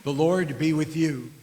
The Lord be with you.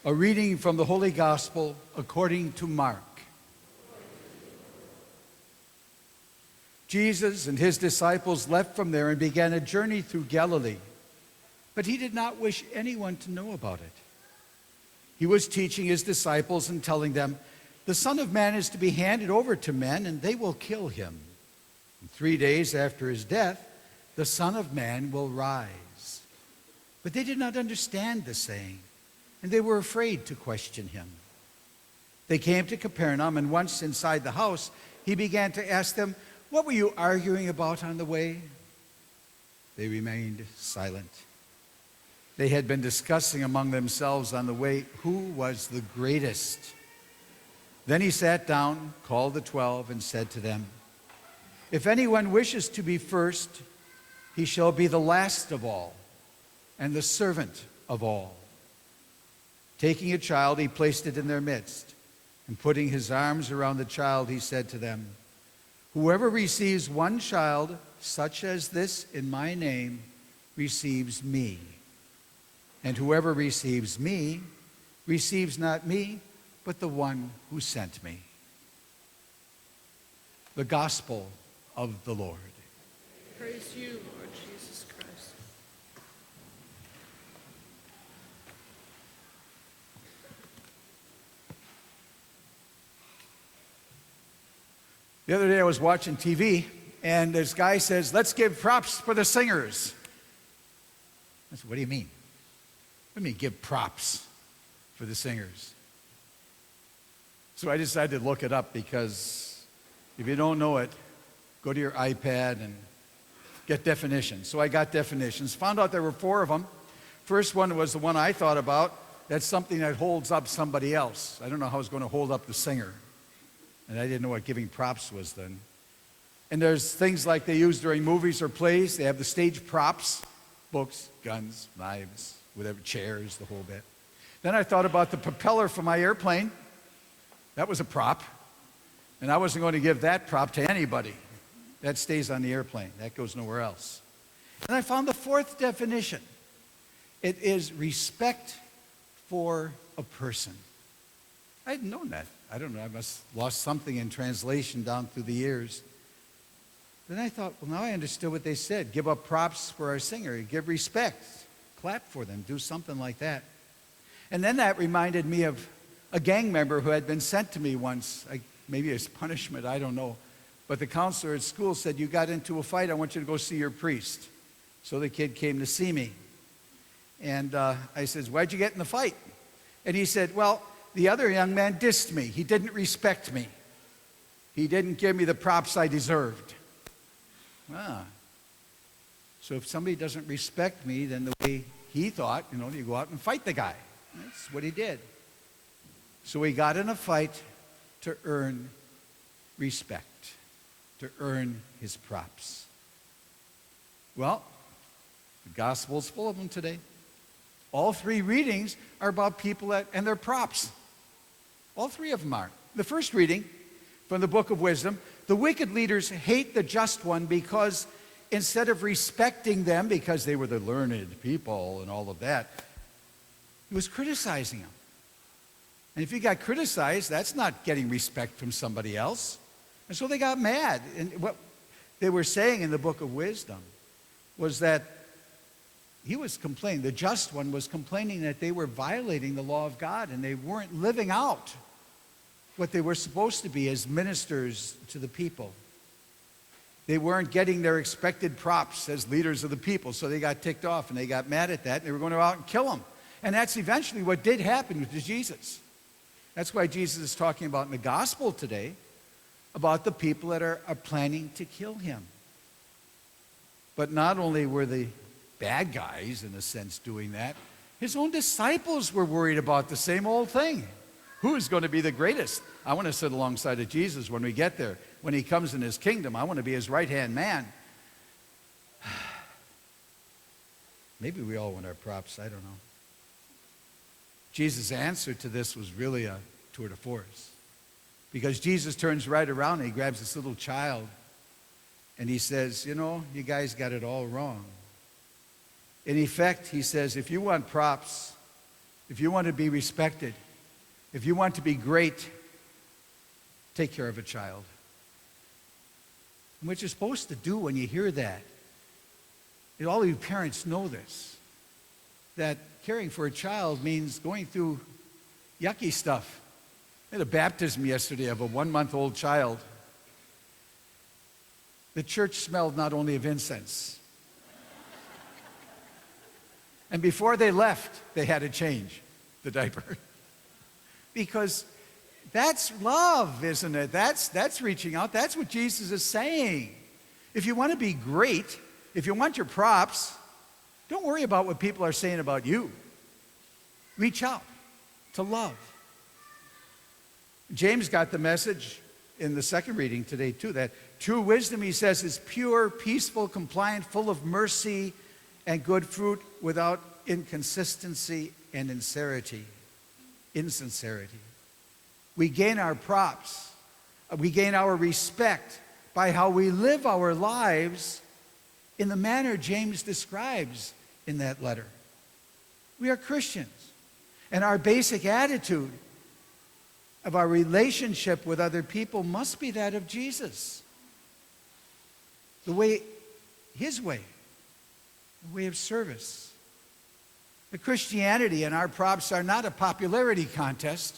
A reading from the Holy Gospel according to Mark. Jesus and his disciples left from there and began a journey through Galilee, but he did not wish anyone to know about it. He was teaching his disciples and telling them, "The Son of Man is to be handed over to men, and they will kill him. And 3 days after his death, the Son of Man will rise." But they did not understand the saying, and they were afraid to question him. They came to Capernaum, and once inside the house, he began to ask them, "What were you arguing about on the way?" They remained silent. They had been discussing among themselves on the way who was the greatest. Then he sat down, called the 12, and said to them, "If anyone wishes to be first, he shall be the last of all and the servant of all." Taking a child, he placed it in their midst, and putting his arms around the child, he said to them, "Whoever receives one child such as this in my name receives me. And whoever receives me receives not me, but the one who sent me." The Gospel of the Lord. Praise you, Lord Jesus Christ. The other day I was watching TV, and this guy says, "Let's give props for the singers." I said, "What do you mean? What do you mean give props for the singers?" So I decided to look it up, because if you don't know it, go to your iPad and get definitions. So I got definitions, found out there were 4 of them. First one was the one I thought about. That's something that holds up somebody else. I don't know how it's going to hold up the singer. And I didn't know what giving props was then. And there's things like they use during movies or plays. They have the stage props, books, guns, knives, whatever, chairs, the whole bit. Then I thought about the propeller for my airplane. That was a prop. And I wasn't going to give that prop to anybody. That stays on the airplane. That goes nowhere else. And I found the 4th definition. It is respect for a person. I hadn't known that. I don't know, I must have lost something in translation down through the years. Then I thought, well, now I understood what they said. Give up props for our singer. Give respect. Clap for them. Do something like that. And then that reminded me of a gang member who had been sent to me once, maybe as punishment, I don't know. But the counselor at school said, "You got into a fight. I want you to go see your priest." So the kid came to see me. And I said, "Why'd you get in the fight?" And he said, "Well, the other young man dissed me. He didn't respect me. He didn't give me the props I deserved." So if somebody doesn't respect me, then the way he thought, you go out and fight the guy. That's what he did. So he got in a fight to earn respect, to earn his props. Well, the gospel's full of them today. All 3 readings are about people and their props. All 3 of them are. The first reading from the book of Wisdom, the wicked leaders hate the just one because instead of respecting them because they were the learned people and all of that, he was criticizing them. And if you got criticized, that's not getting respect from somebody else. And so they got mad. And what they were saying in the book of Wisdom was that he was complaining, the just one was complaining that they were violating the law of God and they weren't living out what they were supposed to be as ministers to the people. They weren't getting their expected props as leaders of the people, so they got ticked off and they got mad at that and they were going to go out and kill him. And that's eventually what did happen to Jesus. That's why Jesus is talking about in the gospel today about the people that are planning to kill him. But not only were the bad guys, in a sense, doing that, his own disciples were worried about the same old thing. Who is going to be the greatest? I want to sit alongside of Jesus when we get there. When he comes in his kingdom, I want to be his right-hand man. Maybe we all want our props, I don't know. Jesus' answer to this was really a tour de force. Because Jesus turns right around and he grabs this little child and he says, "You guys got it all wrong. In effect, he says, if you want props, if you want to be respected, if you want to be great, take care of a child. And what you're supposed to do when you hear that, and all you parents know this, that caring for a child means going through yucky stuff. I had a baptism yesterday of a 1-month-old child. The church smelled not only of incense. And before they left, they had to change the diaper. Because that's love, isn't it? That's reaching out. That's what Jesus is saying. If you want to be great, if you want your props, don't worry about what people are saying about you. Reach out to love. James got the message in the second reading today too, that true wisdom, he says, is pure, peaceful, compliant, full of mercy and good fruit, without inconsistency and insincerity. We gain our props, we gain our respect by how we live our lives in the manner James describes in that letter. We are Christians, and our basic attitude of our relationship with other people must be that of Jesus. His way, the way of service. The Christianity and our props are not a popularity contest,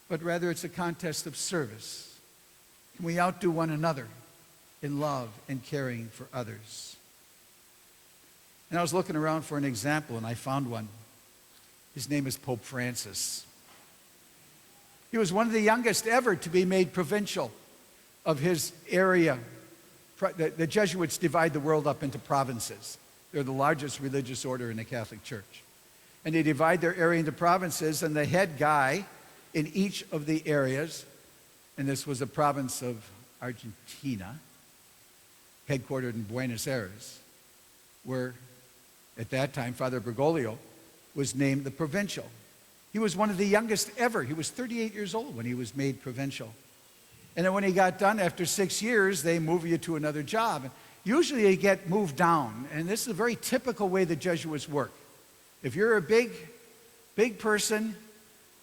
but rather it's a contest of service. Can we outdo one another in love and caring for others? And I was looking around for an example, and I found one. His name is Pope Francis. He was one of the youngest ever to be made provincial of his area. The Jesuits divide the world up into provinces. They're the largest religious order in the Catholic Church. And they divide their area into provinces, and the head guy in each of the areas, and this was the province of Argentina, headquartered in Buenos Aires, where at that time Father Bergoglio was named the provincial. He was one of the youngest ever. He was 38 years old when he was made provincial. And then when he got done, after 6 years, they move you to another job. And usually you get moved down, and this is a very typical way the Jesuits work. If you're a big person,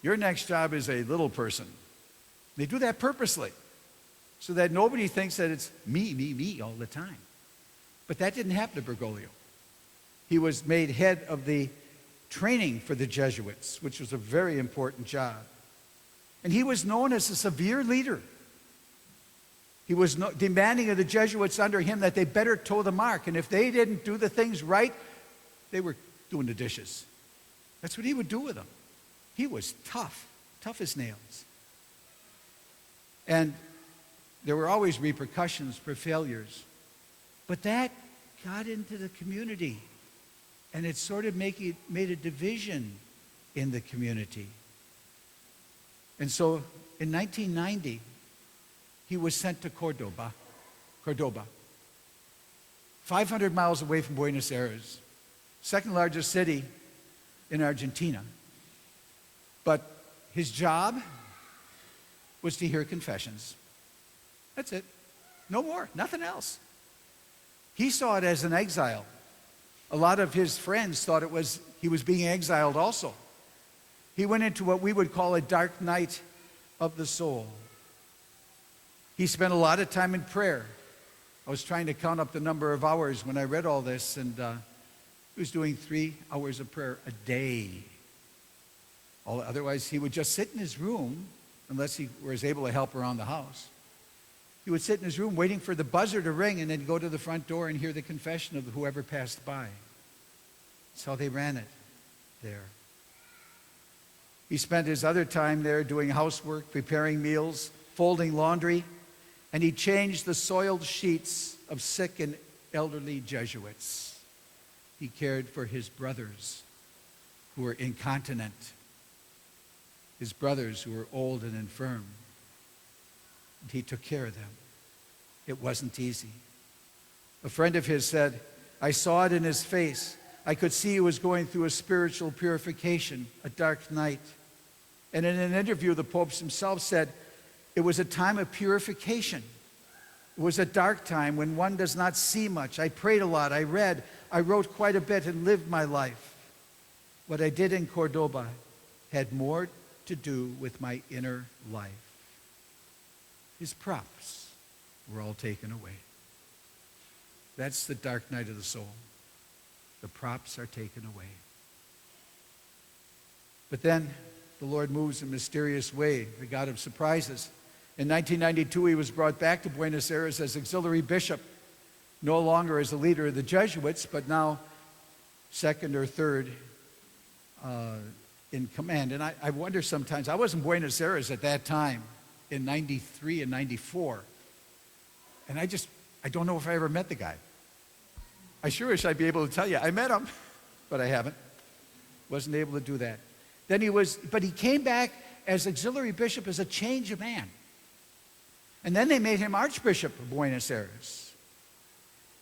your next job is a little person. They do that purposely, so that nobody thinks that it's me all the time. But that didn't happen to Bergoglio. He was made head of the training for the Jesuits, which was a very important job. And he was known as a severe leader. He was demanding of the Jesuits under him that they better toe the mark. And if they didn't do the things right, they were doing the dishes. That's what he would do with them. He was tough as nails. And there were always repercussions for failures. But that got into the community. And it sort of made a division in the community. And so in 1990, he was sent to Cordoba, 500 miles away from Buenos Aires, second largest city in Argentina. But his job was to hear confessions. That's it. No more, nothing else. He saw it as an exile. A lot of his friends thought he was being exiled also. He went into what we would call a dark night of the soul. He spent a lot of time in prayer. I was trying to count up the number of hours when I read all this, and he was doing 3 hours of prayer a day. Otherwise, he would just sit in his room, unless he was able to help around the house. He would sit in his room waiting for the buzzer to ring and then go to the front door and hear the confession of whoever passed by. That's how they ran it there. He spent his other time there doing housework, preparing meals, folding laundry, and he changed the soiled sheets of sick and elderly Jesuits. He cared for his brothers who were incontinent, his brothers who were old and infirm. And he took care of them. It wasn't easy. A friend of his said, I saw it in his face. I could see he was going through a spiritual purification, a dark night. And in an interview, the Pope himself said, it was a time of purification. It was a dark time when one does not see much. I prayed a lot. I read. I wrote quite a bit and lived my life. What I did in Cordoba had more to do with my inner life. His props were all taken away. That's the dark night of the soul. The props are taken away. But then the Lord moves in a mysterious way, the God of surprises. In 1992, he was brought back to Buenos Aires as auxiliary bishop, no longer as a leader of the Jesuits, but now second or third in command. And I wonder sometimes, I was in Buenos Aires at that time in 93 and 94. And I don't know if I ever met the guy. I sure wish I'd be able to tell you. I met him, but I haven't. Wasn't able to do that. But he came back as auxiliary bishop as a change of man. And then they made him Archbishop of Buenos Aires.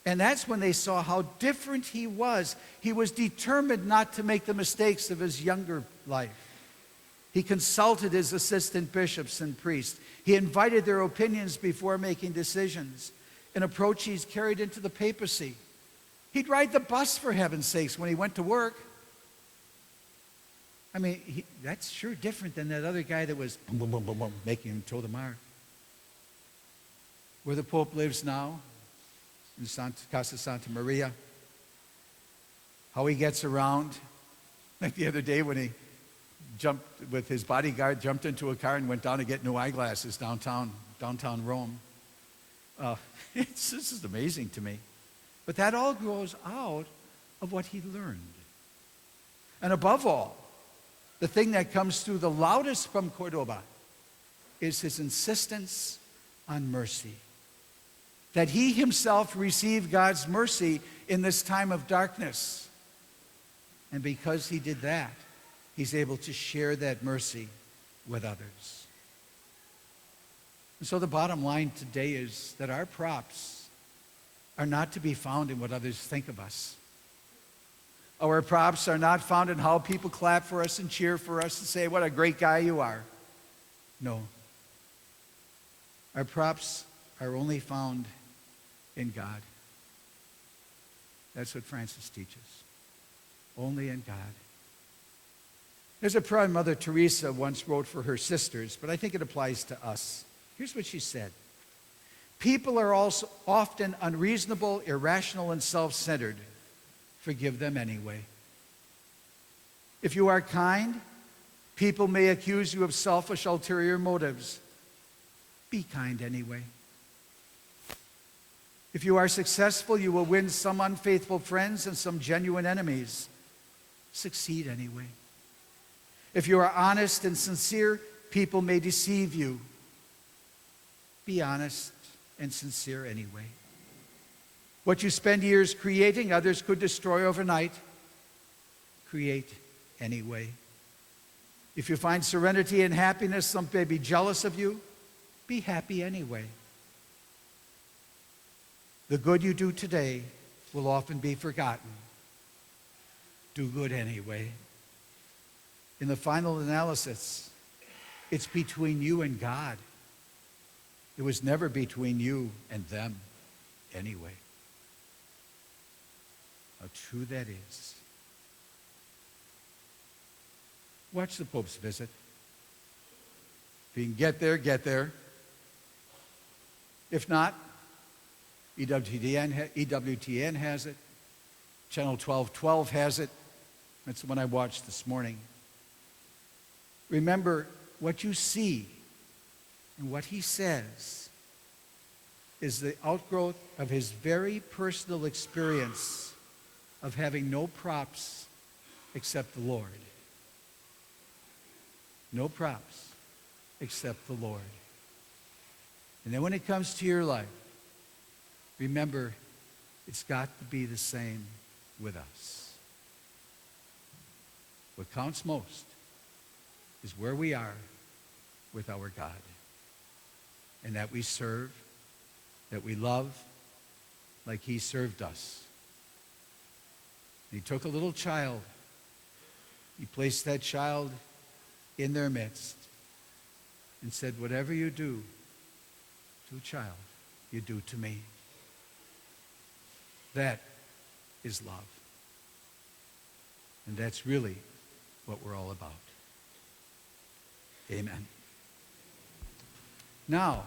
And that's when they saw how different he was. He was determined not to make the mistakes of his younger life. He consulted his assistant bishops and priests. He invited their opinions before making decisions, an approach he's carried into the papacy. He'd ride the bus, for heaven's sakes, when he went to work. I mean, that's sure different than that other guy that was boom, boom, boom, boom, boom, making him toe the mark. Where the Pope lives now, in Casa Santa Maria, how he gets around. Like the other day when he jumped with his bodyguard, jumped into a car and went down to get new eyeglasses downtown Rome. This is amazing to me. But that all grows out of what he learned. And above all, the thing that comes through the loudest from Cordoba is his insistence on mercy. That he himself received God's mercy in this time of darkness. And because he did that, he's able to share that mercy with others. And so the bottom line today is that our props are not to be found in what others think of us. Our props are not found in how people clap for us and cheer for us and say, what a great guy you are. No. Our props are only found in God. That's what Francis teaches. Only in God. There's a prayer Mother Teresa once wrote for her sisters, but I think it applies to us. Here's what she said. People are also often unreasonable, irrational, and self-centered. Forgive them anyway. If you are kind, people may accuse you of selfish, ulterior motives. Be kind anyway. If you are successful, you will win some unfaithful friends and some genuine enemies. Succeed anyway. If you are honest and sincere, people may deceive you. Be honest and sincere anyway. What you spend years creating, others could destroy overnight. Create anyway. If you find serenity and happiness, some may be jealous of you. Be happy anyway. The good you do today will often be forgotten. Do good anyway. In the final analysis, it's between you and God. It was never between you and them anyway. How true that is. Watch the Pope's visit. If you can get there, get there. If not, EWTN has it. Channel 1212 has it. That's the one I watched this morning. Remember, what you see and what he says is the outgrowth of his very personal experience of having no props except the Lord. No props except the Lord. And then when it comes to your life, remember, it's got to be the same with us. What counts most is where we are with our God. And that we serve, that we love like he served us. He took a little child. He placed that child in their midst and said, whatever you do to a child, you do to me. That is love. And that's really what we're all about. Amen. Now,